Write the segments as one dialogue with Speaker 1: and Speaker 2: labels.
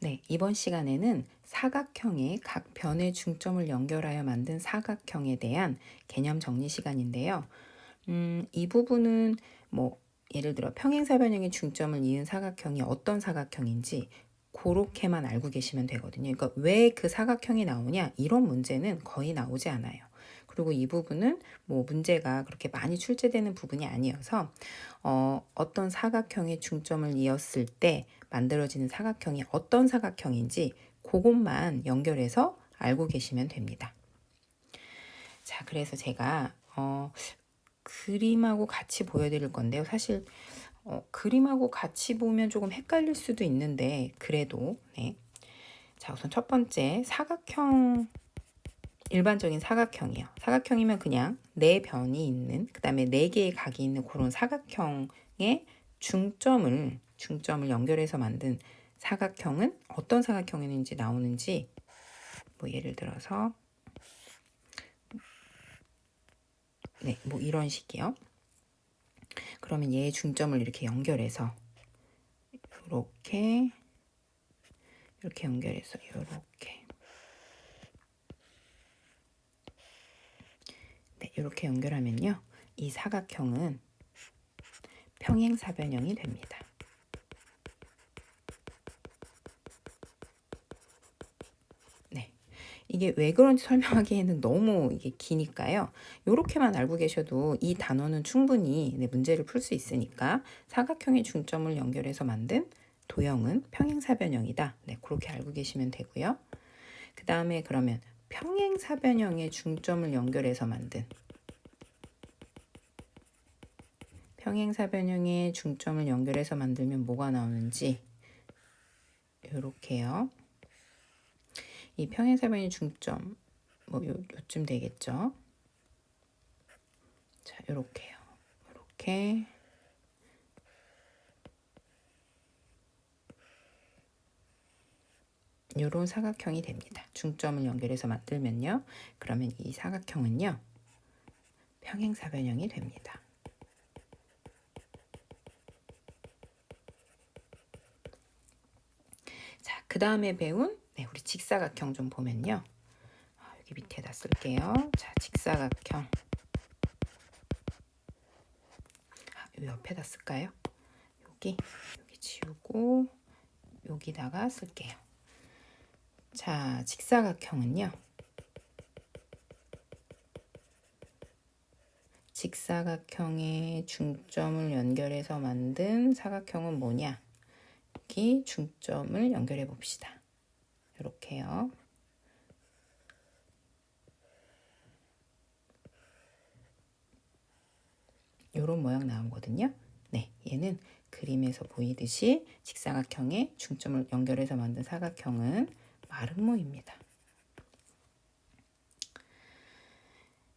Speaker 1: 네, 이번 시간에는 사각형의 각 변의 중점을 연결하여 만든 사각형에 대한 개념 정리 시간인데요. 이 부분은 예를 들어 평행사변형의 중점을 이은 사각형이 어떤 사각형인지 그렇게만 알고 계시면 되거든요. 그러니까 왜 그 사각형이 나오냐 이런 문제는 거의 나오지 않아요. 그리고 이 부분은 문제가 그렇게 많이 출제되는 부분이 아니어서 어떤 사각형의 중점을 이었을 때 만들어지는 사각형이 어떤 사각형인지 그것만 연결해서 알고 계시면 됩니다. 자, 그래서 제가 그림하고 같이 보여드릴 건데요. 사실 그림하고 같이 보면 조금 헷갈릴 수도 있는데 그래도 네. 자, 우선 첫 번째 사각형, 일반적인 사각형이요. 사각형이면 그냥 네 변이 있는, 그 다음에 네 개의 각이 있는 그런 사각형의 중점을 연결해서 만든 사각형은 어떤 사각형인지 나오는지 예를 들어서 네, 이런 식이요. 그러면 얘의 중점을 이렇게 연결해서 이렇게 연결해서 이렇게 네, 이렇게 연결하면요. 이 사각형은 평행사변형이 됩니다. 네. 이게 왜 그런지 설명하기에는 너무 이게 기니까요. 이렇게만 알고 계셔도 이 단어는 충분히 문제를 풀 수 있으니까 사각형의 중점을 연결해서 만든 도형은 평행사변형이다. 네, 그렇게 알고 계시면 되고요. 그 다음에 그러면 평행사변형의 중점을 연결해서 만든 평행사변형의 중점을 연결해서 만들면 뭐가 나오는지 이렇게요. 이 평행사변의 중점 요쯤 되겠죠. 자, 요렇게요. 요렇게 요런 사각형이 됩니다. 중점을 연결해서 만들면요. 그러면 이 사각형은요. 평행사변형이 됩니다. 자, 그 다음에 배운 우리 직사각형 좀 보면요. 여기 밑에다 쓸게요. 자, 직사각형. 요 옆에다 쓸까요? 여기 지우고 여기다가 쓸게요. 자, 직사각형은요. 직사각형의 중점을 연결해서 만든 사각형은 뭐냐? 여기 중점을 연결해 봅시다. 이렇게요. 이런 모양 나오거든요. 네, 얘는 그림에서 보이듯이 직사각형의 중점을 연결해서 만든 사각형은 마름모입니다.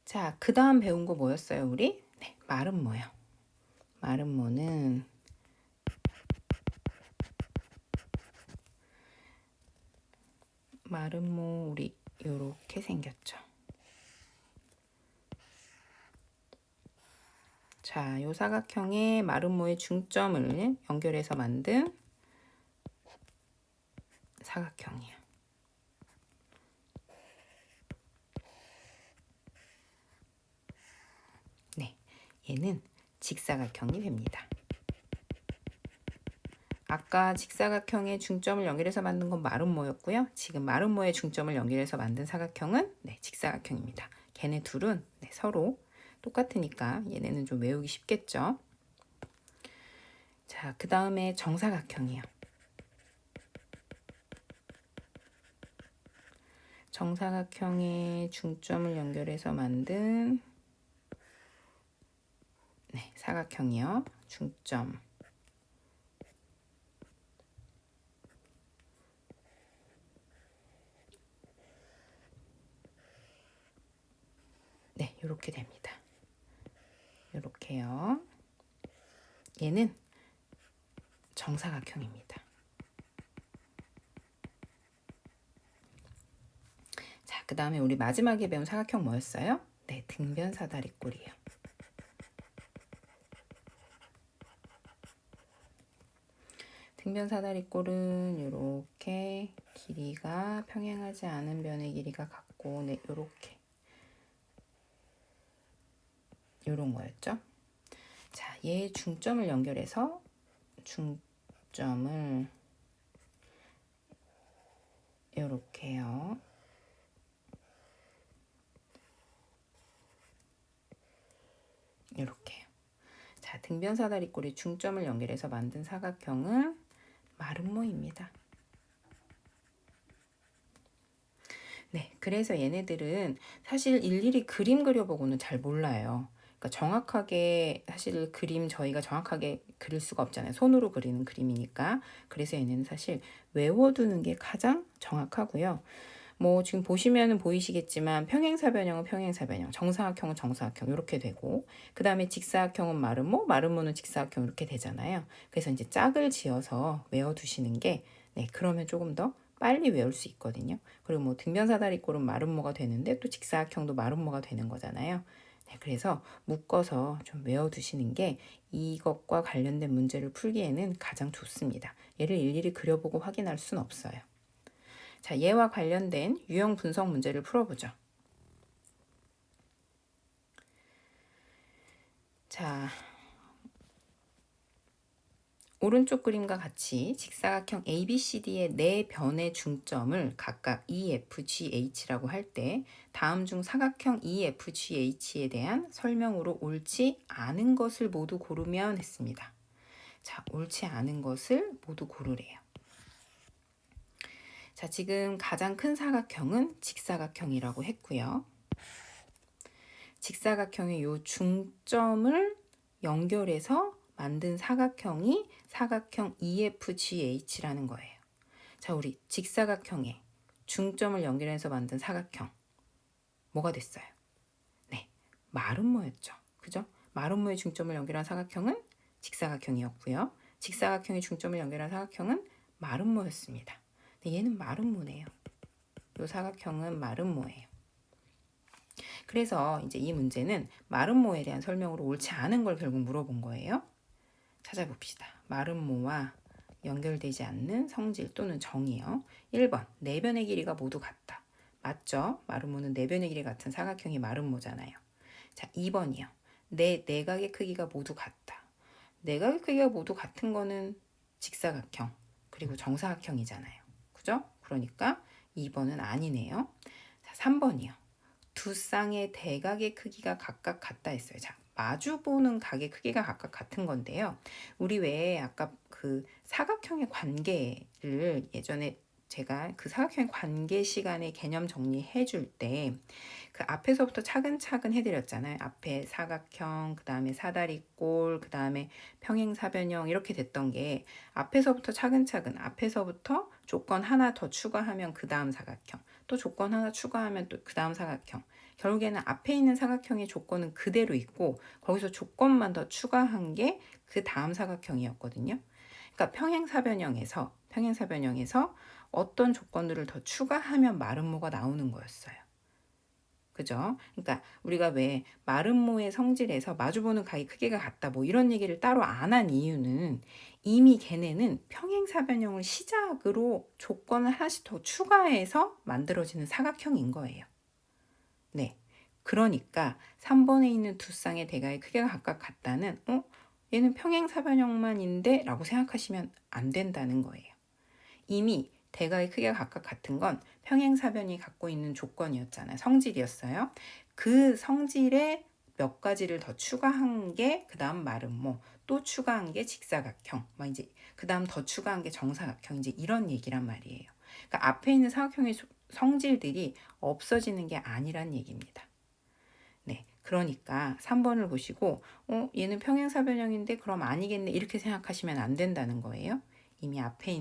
Speaker 1: 자, 그 다음 배운 거 뭐였어요, 우리? 네, 마름모요. 마름모는 우리 요렇게 생겼죠. 자, 요 사각형의 마름모의 중점을 연결해서 만든 사각형이에요. 네, 얘는 직사각형이 됩니다. 아까 직사각형의 중점을 연결해서 만든 건 마름모였고요. 지금 마름모의 중점을 연결해서 만든 사각형은 직사각형입니다. 걔네 둘은 서로 똑같으니까 얘네는 좀 외우기 쉽겠죠. 자, 그 다음에 정사각형이요. 정사각형의 중점을 연결해서 만든 사각형이요. 중점. 네, 이렇게 됩니다. 이렇게요. 얘는 정사각형입니다. 자, 그 다음에 우리 마지막에 배운 사각형 뭐였어요? 네, 등변사다리꼴이에요. 등변 사다리꼴은 이렇게 길이가 평행하지 않은 변의 길이가 같고, 네, 이렇게 요런 거였죠. 자, 얘 중점을 연결해서 중점을 요렇게요. 요렇게요. 자, 등변 사다리꼴이 중점을 연결해서 만든 사각형은 마름모입니다. 네, 그래서 얘네들은 사실 일일이 그림 그려보고는 잘 몰라요. 그러니까 정확하게 사실 그림 저희가 정확하게 그릴 수가 없잖아요. 손으로 그리는 그림이니까. 그래서 얘네는 사실 외워두는 게 가장 정확하고요. 뭐 지금 보시면은 보이시겠지만 평행사변형은 평행사변형, 정사각형은 정사각형 이렇게 되고, 그 다음에 직사각형은 마름모, 마름모는 직사각형 이렇게 되잖아요. 그래서 이제 짝을 지어서 외워두시는 게, 네, 그러면 조금 더 빨리 외울 수 있거든요. 그리고 뭐 등변사다리꼴은 마름모가 되는데 또 직사각형도 마름모가 되는 거잖아요. 네, 그래서 묶어서 좀 외워두시는 게 이것과 관련된 문제를 풀기에는 가장 좋습니다. 얘를 일일이 그려보고 확인할 수는 없어요. 자, 얘와 관련된 유형 분석 문제를 풀어보죠. 자, 오른쪽 그림과 같이 직사각형 ABCD의 네 변의 중점을 각각 EFGH라고 할 때 다음 중 사각형 EFGH에 대한 설명으로 옳지 않은 것을 모두 고르면 했습니다. 자, 옳지 않은 것을 모두 고르래요. 자, 지금 가장 큰 사각형은 직사각형이라고 했고요. 직사각형의 요 중점을 연결해서 만든 사각형이 사각형 EFGH라는 거예요. 자, 우리 직사각형의 중점을 연결해서 만든 사각형 뭐가 됐어요? 네, 마름모였죠. 그죠? 마름모의 중점을 연결한 사각형은 직사각형이었고요. 직사각형의 중점을 연결한 사각형은 마름모였습니다. 근데 얘는 마름모네요. 이 사각형은 마름모예요. 그래서 이제 이 문제는 마름모에 대한 설명으로 옳지 않은 걸 결국 물어본 거예요. 찾아봅시다. 마름모와 연결되지 않는 성질 또는 정의요. 1번, 네 변의 길이가 모두 같다. 맞죠? 마름모는 네 변의 길이 같은 사각형이 마름모잖아요. 자, 2번이요. 네 내각의 크기가 모두 같다. 내각의 크기가 모두 같은 거는 직사각형 그리고 정사각형이잖아요. 그죠? 그러니까 2번은 아니네요. 자, 3번이요. 두 쌍의 대각의 크기가 각각 같다 했어요. 자, 마주보는 각의 크기가 각각 같은 건데요. 우리 왜 아까 그 사각형의 관계를 예전에 제가 그 사각형의 관계 시간에 개념 정리해 줄 때 그 앞에서부터 차근차근 해드렸잖아요. 앞에 사각형, 그 다음에 사다리꼴, 그 다음에 평행사변형 이렇게 됐던 게 앞에서부터 차근차근 앞에서부터 조건 하나 더 추가하면 그 다음 사각형, 또 조건 하나 추가하면 또 그 다음 사각형, 결국에는 앞에 있는 사각형의 조건은 그대로 있고 거기서 조건만 더 추가한 게 그 다음 사각형이었거든요. 그러니까 평행사변형에서 어떤 조건들을 더 추가하면 마름모가 나오는 거였어요. 그죠? 그러니까 우리가 왜 마름모의 성질에서 마주보는 각의 크기가 같다 뭐 이런 얘기를 따로 안 한 이유는 이미 걔네는 평행사변형을 시작으로 조건을 하나씩 더 추가해서 만들어지는 사각형인 거예요. 네. 그러니까 3번에 있는 두 쌍의 대각의 크기가 각각 같다는 얘는 평행사변형만인데 라고 생각하시면 안 된다는 거예요. 이미 대각의 크기가 각각 같은 건 평행사변이 갖고 있는 조건이었잖아요. 성질이었어요. 그 성질에 몇 가지를 더 추가한 게 그 다음 마름모, 또 추가한 게 직사각형, 막 이제 그 다음 더 추가한 게 정사각형, 이제 이런 얘기란 말이에요. 그러니까 앞에 있는 사각형의 성질들이 없어지는 게 아니란 얘기입니다. 네, 그러니까 3번을 보시고 얘는 평행사변형인데 그럼 아니겠네 이렇게 생각하시면 안 된다는 거예요. 이미 앞에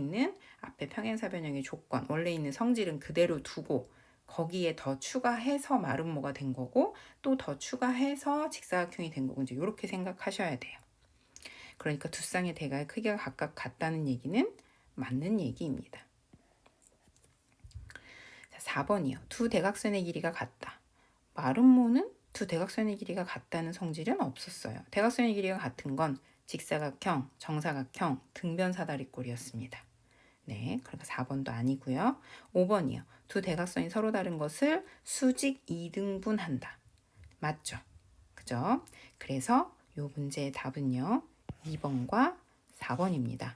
Speaker 1: 평행사변형의 조건, 원래 있는 성질은 그대로 두고 거기에 더 추가해서 마름모가 된 거고 또 더 추가해서 직사각형이 된 거고 이제 이렇게 생각하셔야 돼요. 그러니까 두 쌍의 대각의 크기가 각각 같다는 얘기는 맞는 얘기입니다. 자, 4번이요. 두 대각선의 길이가 같다. 마름모는 두 대각선의 길이가 같다는 성질은 없었어요. 대각선의 길이가 같은 건 직사각형, 정사각형, 등변 사다리꼴이었습니다. 네, 그러니까 4번도 아니고요. 5번이요. 두 대각선이 서로 다른 것을 수직 2등분한다. 맞죠? 그죠? 그래서 이 문제의 답은요. 2번과 4번입니다.